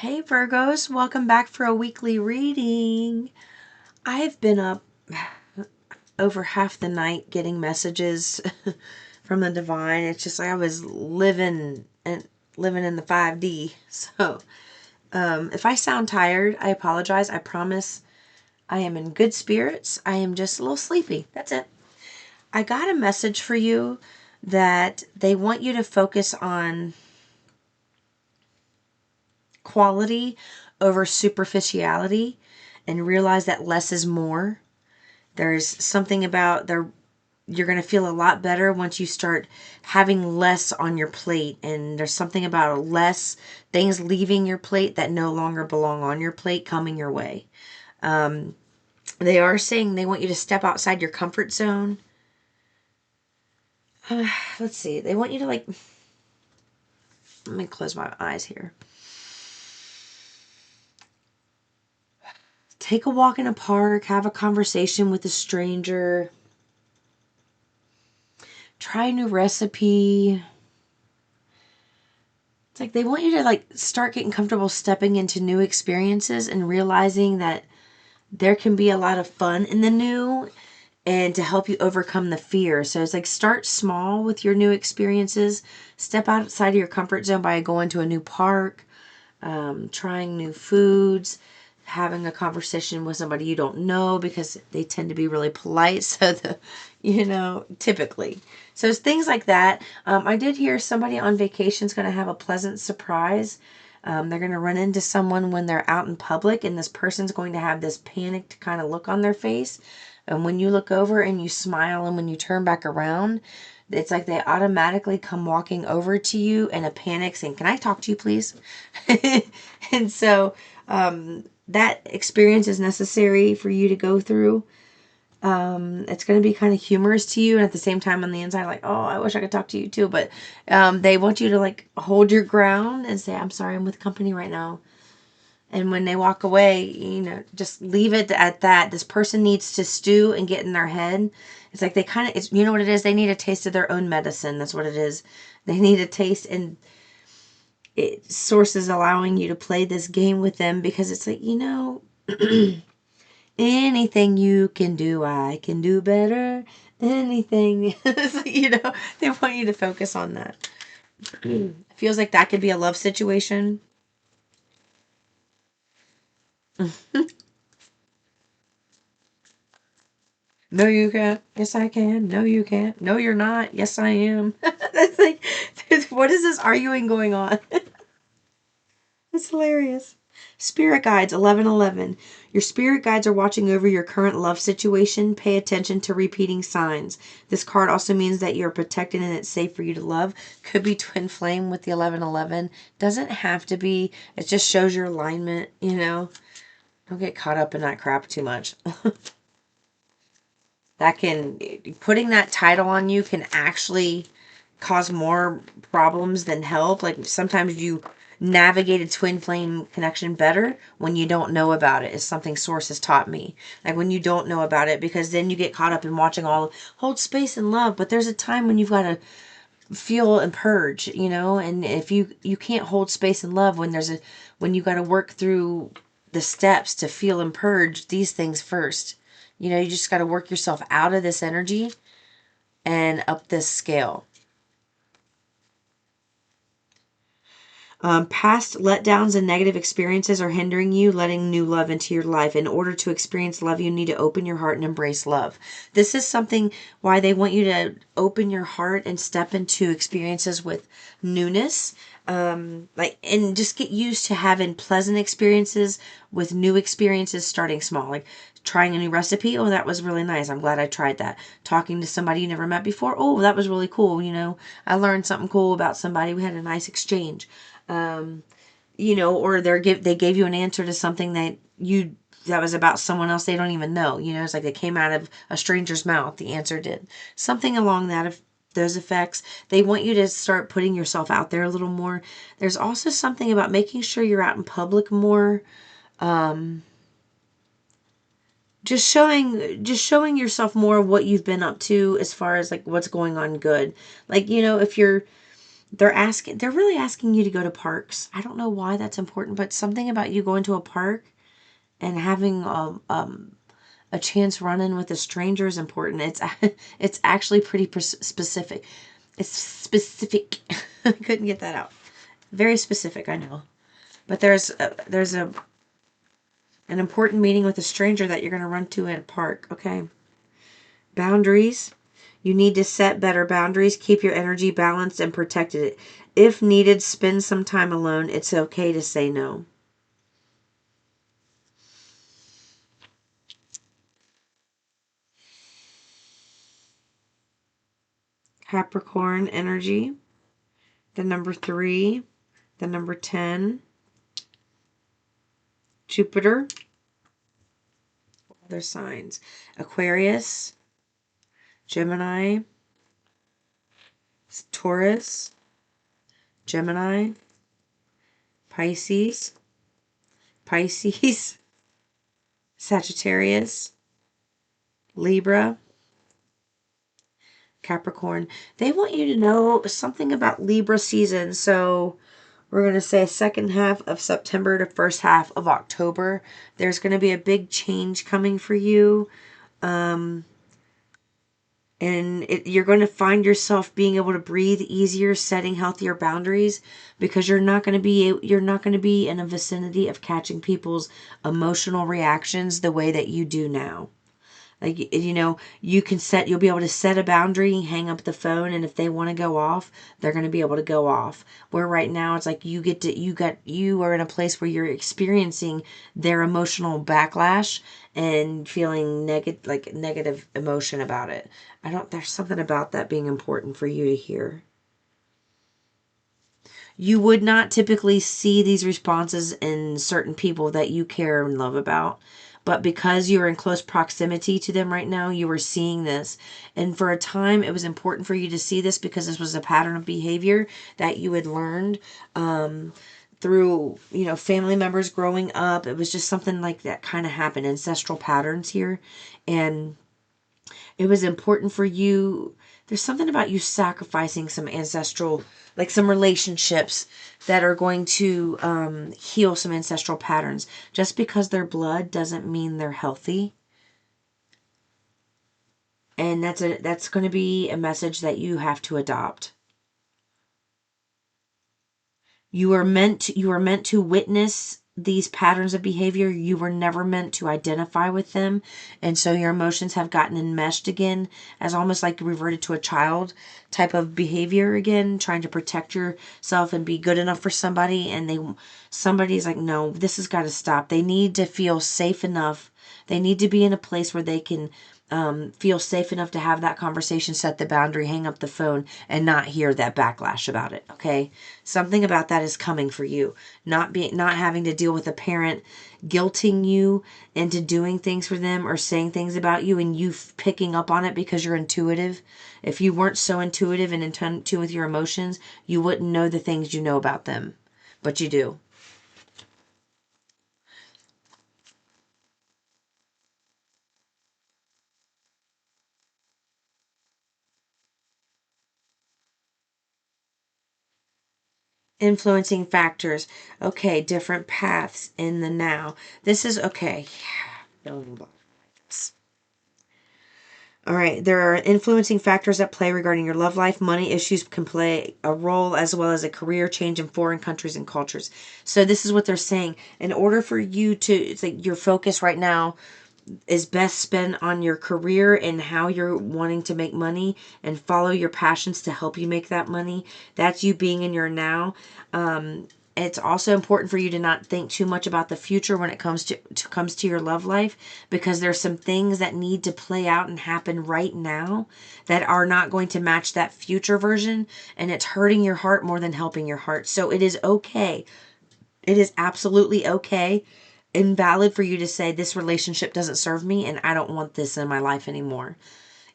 Hey Virgos, welcome back for a weekly reading. I've been up over half the night getting messages from the divine. It's just like I was living in the 5D. So, if I sound tired, I apologize. I promise I am in good spirits. I am just a little sleepy. That's it. I got a message for you that they want you to focus on quality over superficiality and realize that less is more. There's something about you're going to feel a lot better once you start having less on your plate, and there's something about less things leaving your plate that no longer belong on your plate coming your way. They are saying they want you to step outside your comfort zone. Let's see. They want you to let me close my eyes here. Take a walk in a park, have a conversation with a stranger, try a new recipe. It's like they want you to start getting comfortable stepping into new experiences and realizing that there can be a lot of fun in the new and to help you overcome the fear. So it's like start small with your new experiences. Step outside of your comfort zone by going to a new park, trying new foods, having a conversation with somebody you don't know because they tend to be really polite. So typically. So it's things like that. I did hear somebody on vacation is going to have a pleasant surprise. They're going to run into someone when they're out in public, and this person's going to have this panicked kind of look on their face. And when you look over and you smile, and when you turn back around, it's like they automatically come walking over to you in a panic saying, "Can I talk to you, please?" And so that experience is necessary for you to go through. It's going to be kind of humorous to you, and at the same time on the inside, like, oh, I wish I could talk to you too. But they want you to hold your ground and say, "I'm sorry, I'm with company right now." And when they walk away, just leave it at that. This person needs to stew and get in their head. It's like they kind of, you know what it is? They need a taste of their own medicine. That's what it is. They need a taste, and Source is allowing you to play this game with them because it's like, anything you can do, I can do better. Anything, they want you to focus on that. It feels like that could be a love situation. No, you can't. Yes, I can. No, you can't. No, you're not. Yes, I am. That's like, what is this arguing going on? It's hilarious. Spirit guides 1111. Your spirit guides are watching over your current love situation. Pay attention to repeating signs. This card also means that you're protected and it's safe for you to love. Could be twin flame with the 1111. Doesn't have to be. It just shows your alignment, Don't get caught up in that crap too much. Putting that title on you can actually cause more problems than help. Like sometimes you navigate a twin flame connection better when you don't know about it, is something Source has taught me. Like when you don't know about it, because then you get caught up in watching all hold space and love. But there's a time when you've got to feel and purge, and if you can't hold space and love when you got to work through the steps to feel and purge these things first. You just got to work yourself out of this energy and up this scale. Past letdowns and negative experiences are hindering you letting new love into your life. In order to experience love, you need to open your heart and embrace love. This is something why they want you to open your heart and step into experiences with newness. And just get used to having pleasant experiences with new experiences starting small. Like trying a new recipe. Oh, that was really nice. I'm glad I tried that. Talking to somebody you never met before. Oh, that was really cool. I learned something cool about somebody. We had a nice exchange. Or they gave you an answer to something that was about someone else they don't even know. It's like they came out of a stranger's mouth. The answer did something along those effects. They want you to start putting yourself out there a little more. There's also something about making sure you're out in public more. Just showing yourself more of what you've been up to as far as like what's going on good. Like, if you're They're really asking you to go to parks. I don't know why that's important, but something about you going to a park and having a chance run-in with a stranger is important. It's actually pretty specific. It's specific. I couldn't get that out. Very specific, I know. But there's an important meeting with a stranger that you're going to run to at a park, okay? Boundaries. You need to set better boundaries. Keep your energy balanced and protected. If needed, spend some time alone. It's okay to say no. Capricorn energy. The number 3. The number 10. Jupiter. Other signs. Aquarius. Gemini. Taurus. Gemini. Pisces. Sagittarius. Libra. Capricorn. They want you to know something about Libra season. So we're going to say second half of September to first half of October. There's going to be a big change coming for you. You're going to find yourself being able to breathe easier, setting healthier boundaries, because you're not going to be in a vicinity of catching people's emotional reactions the way that you do now. Like, you'll be able to set a boundary, hang up the phone, and if they want to go off, they're going to be able to go off. Where right now it's like you are in a place where you're experiencing their emotional backlash and feeling negative emotion about it. There's something about that being important for you to hear. You would not typically see these responses in certain people that you care and love about. But because you are in close proximity to them right now, you are seeing this. And for a time, it was important for you to see this because this was a pattern of behavior that you had learned through, family members growing up. It was just something like that kind of happened, ancestral patterns here. And it was important for you. There's something about you sacrificing some ancestral, like some relationships that are going to heal some ancestral patterns. Just because they're blood doesn't mean they're healthy. And that's going to be a message that you have to adopt. You are meant to witness these patterns of behavior. You were never meant to identify with them. And so your emotions have gotten enmeshed again as almost like reverted to a child type of behavior again, trying to protect yourself and be good enough for somebody. And somebody's like, no, this has got to stop. They need to feel safe enough. They need to be in a place where they can feel safe enough to have that conversation, set the boundary, hang up the phone, and not hear that backlash about it. Okay, something about that is coming for you. Not having to deal with a parent guilting you into doing things for them or saying things about you, and you picking up on it because you're intuitive. If you weren't so intuitive and in tune with your emotions, you wouldn't know the things you know about them, but you do. Influencing factors. Okay, different paths in the now. This is okay. Yeah. All right, there are influencing factors at play regarding your love life. Money issues can play a role, as well as a career change in foreign countries and cultures. So this is what they're saying. In order for you to, it's like your focus right now is best spent on your career and how you're wanting to make money and follow your passions to help you make that money. That's you being in your now. It's also important for you to not think too much about the future when it comes to your love life, because there's some things that need to play out and happen right now that are not going to match that future version, and it's hurting your heart more than helping your heart. So it is okay. It is absolutely okay and valid for you to say this relationship doesn't serve me and I don't want this in my life anymore.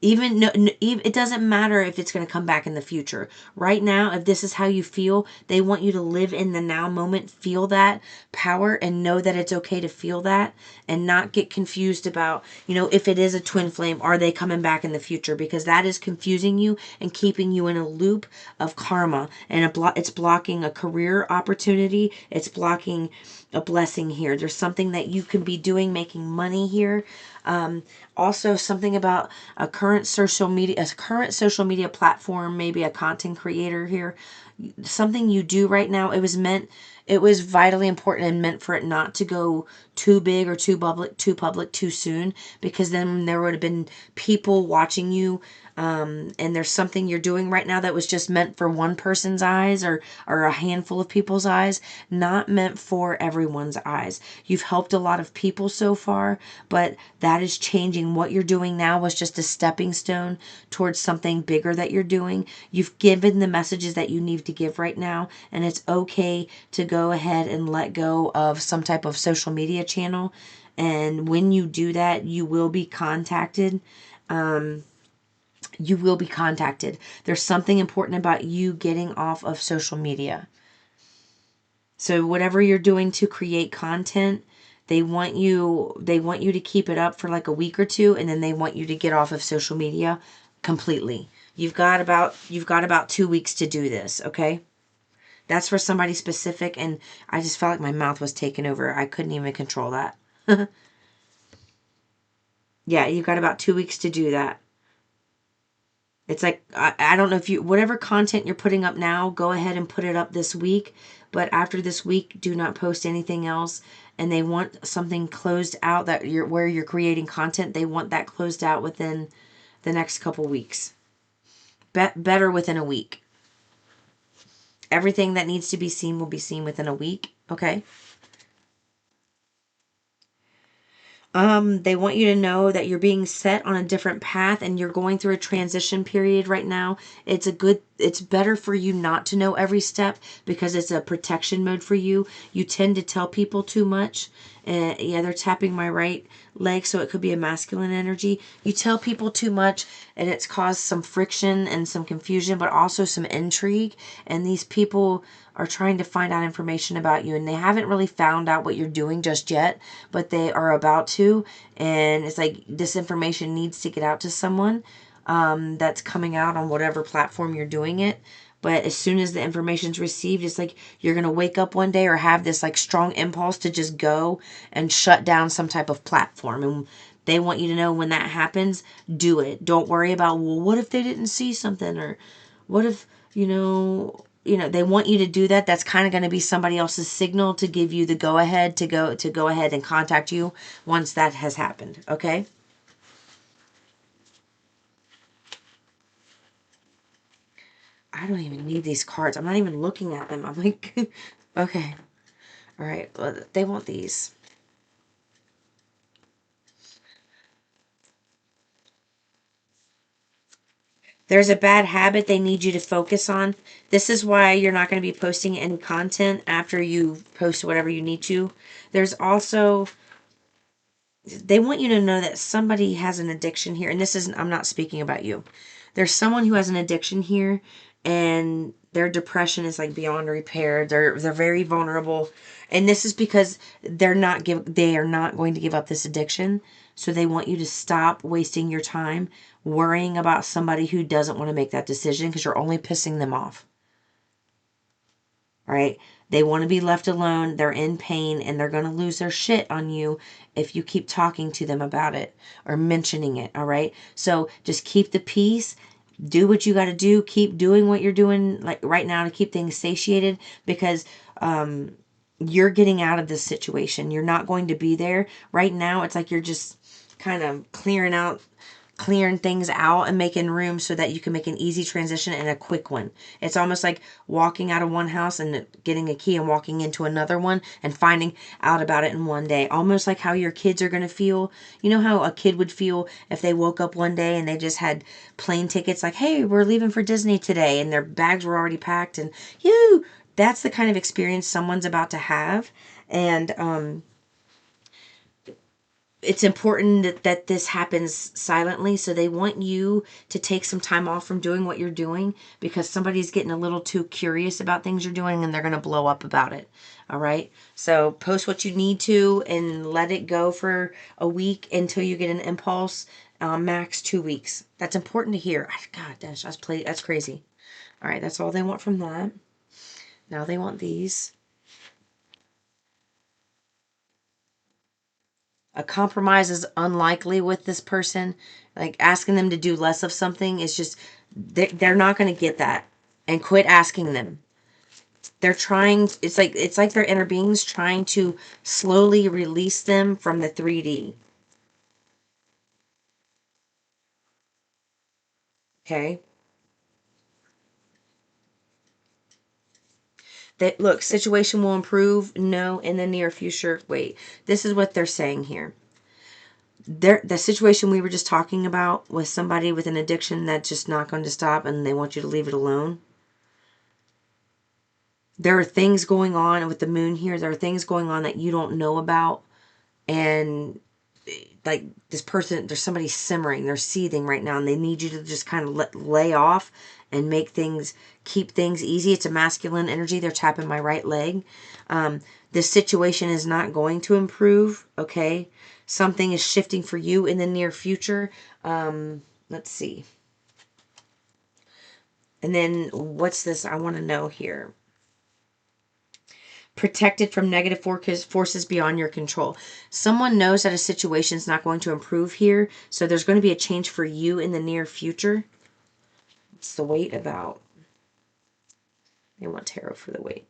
Even no, it doesn't matter if it's going to come back in the future. Right now, if this is how you feel, they want you to live in the now moment, feel that power, and know that it's okay to feel that, and not get confused about, if it is a twin flame, are they coming back in the future? Because that is confusing you and keeping you in a loop of karma, and it's blocking a career opportunity. It's blocking a blessing here. There's something that you could be doing, making money here. Also, something about a current social media platform, maybe a content creator here. Something you do right now, it was vitally important and meant for it not to go too big or too public too soon, because then there would have been people watching you. And there's something you're doing right now that was just meant for one person's eyes, or a handful of people's eyes, not meant for everyone's eyes. You've helped a lot of people so far, but that is changing. What you're doing now was just a stepping stone towards something bigger that you're doing. You've given the messages that you need to give right now, and it's okay to go ahead and let go of some type of social media channel. And when you do that, you will be contacted. You will be contacted. There's something important about you getting off of social media. So whatever you're doing to create content, they want you to keep it up for like a week or two, and then they want you to get off of social media completely. You've got about 2 weeks to do this, okay? That's for somebody specific, and I just felt like my mouth was taken over. I couldn't even control that. Yeah, you've got about 2 weeks to do that. It's like, I don't know if whatever content you're putting up now, go ahead and put it up this week. But after this week, do not post anything else. And they want something closed out, where you're creating content. They want that closed out within the next couple weeks. Better within a week. Everything that needs to be seen will be seen within a week. Okay. They want you to know that you're being set on a different path, and you're going through a transition period right now. It's better for you not to know every step, because it's a protection mode for you. You tend to tell people too much. Yeah, they're tapping my right leg, so it could be a masculine energy. You tell people too much, and it's caused some friction and some confusion, but also some intrigue. And these people are trying to find out information about you, and they haven't really found out what you're doing just yet, but they are about to. And it's like this information needs to get out to someone that's coming out on whatever platform you're doing it. But as soon as the information's received, it's like you're going to wake up one day or have this like strong impulse to just go and shut down some type of platform. And they want you to know, when that happens, do it. Don't worry about, well, what if they didn't see something? Or what if, they want you to do that. That's kind of going to be somebody else's signal to give you the go ahead to go ahead and contact you once that has happened. Okay? I don't even need these cards. I'm not even looking at them. I'm like, okay. All right. Well, they want these. There's a bad habit they need you to focus on. This is why you're not going to be posting any content after you post whatever you need to. There's also, they want you to know that somebody has an addiction here. And this isn't, I'm not speaking about you. There's someone who has an addiction here, and their depression is like beyond repair. They're very vulnerable. And this is because they are not going to give up this addiction. So they want you to stop wasting your time worrying about somebody who doesn't want to make that decision, because you're only pissing them off. Right? They want to be left alone. They're in pain, and they're going to lose their shit on you if you keep talking to them about it or mentioning it. All right? So just keep the peace. Do what you got to do. Keep doing what you're doing like right now to keep things satiated, because you're getting out of this situation. You're not going to be there. Right now, it's like you're just kind of clearing things out and making room so that you can make an easy transition and a quick one. It's almost like walking out of one house and getting a key and walking into another one and finding out about it in one day. Almost like how your kids are going to feel. You know how a kid would feel if they woke up one day and they just had plane tickets, like, hey, we're leaving for Disney today, and their bags were already packed, and that's the kind of experience someone's about to have. And it's important that this happens silently. So they want you to take some time off from doing what you're doing, because somebody's getting a little too curious about things you're doing and they're going to blow up about it. All right. So post what you need to and let it go for a week until you get an impulse. Max 2 weeks. That's important to hear. God, that's crazy. All right. That's all they want from that. Now they want these. A compromise is unlikely with this person. Like asking them to do less of something is just, they're not going to get that. And quit asking them. They're trying, it's like their inner beings trying to slowly release them from the 3D. Okay? That, look, situation will improve. No, in the near future. Wait, this is what they're saying here. The situation we were just talking about with somebody with an addiction that's just not going to stop and they want you to leave it alone. There are things going on with the moon here. There are things going on that you don't know about. And like this person, there's somebody simmering, they're seething right now, and they need you to just kind of lay off and keep things easy. It's a masculine energy. They're tapping my right leg. This situation is not going to improve. Okay. Something is shifting for you in the near future. Let's see. And then what's this? I want to know here. Protected from negative forces beyond your control. Someone knows that a situation is not going to improve here, so there's going to be a change for you in the near future. What's the weight about? They want tarot for the weight.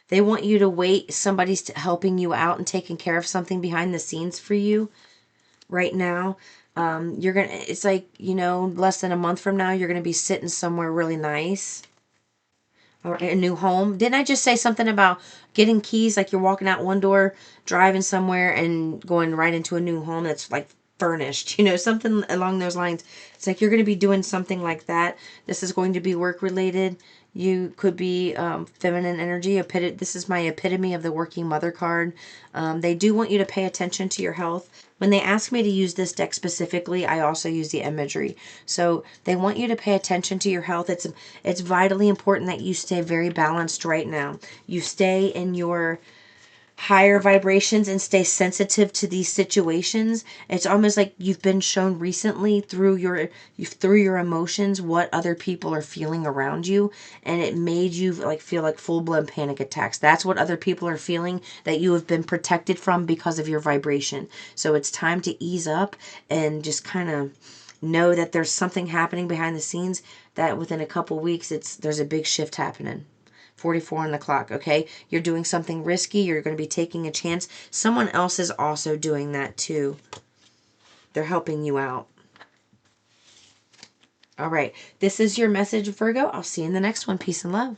They want you to wait. Somebody's helping you out and taking care of something behind the scenes for you right now. You're going to, it's like, less than a month from now, you're going to be sitting somewhere really nice. Or a new home. Didn't I just say something about getting keys? Like you're walking out one door, driving somewhere, and going right into a new home that's like furnished, something along those lines. It's like you're going to be doing something like that. This is going to be work related. You could be feminine energy. This is my epitome of the working mother card. They do want you to pay attention to your health. When they ask me to use this deck specifically, I also use the imagery. So they want you to pay attention to your health. It's vitally important that you stay very balanced right now. You stay in your higher vibrations and stay sensitive to these situations. It's almost like you've been shown recently through your emotions what other people are feeling around you, and it made you like feel like full-blown panic attacks. That's what other people are feeling that you have been protected from because of your vibration. So it's time to ease up and just kind of know that there's something happening behind the scenes, that within a couple weeks there's a big shift happening. 44 on the clock, okay? You're doing something risky. You're going to be taking a chance. Someone else is also doing that too. They're helping you out. All right. This is your message, Virgo. I'll see you in the next one. Peace and love.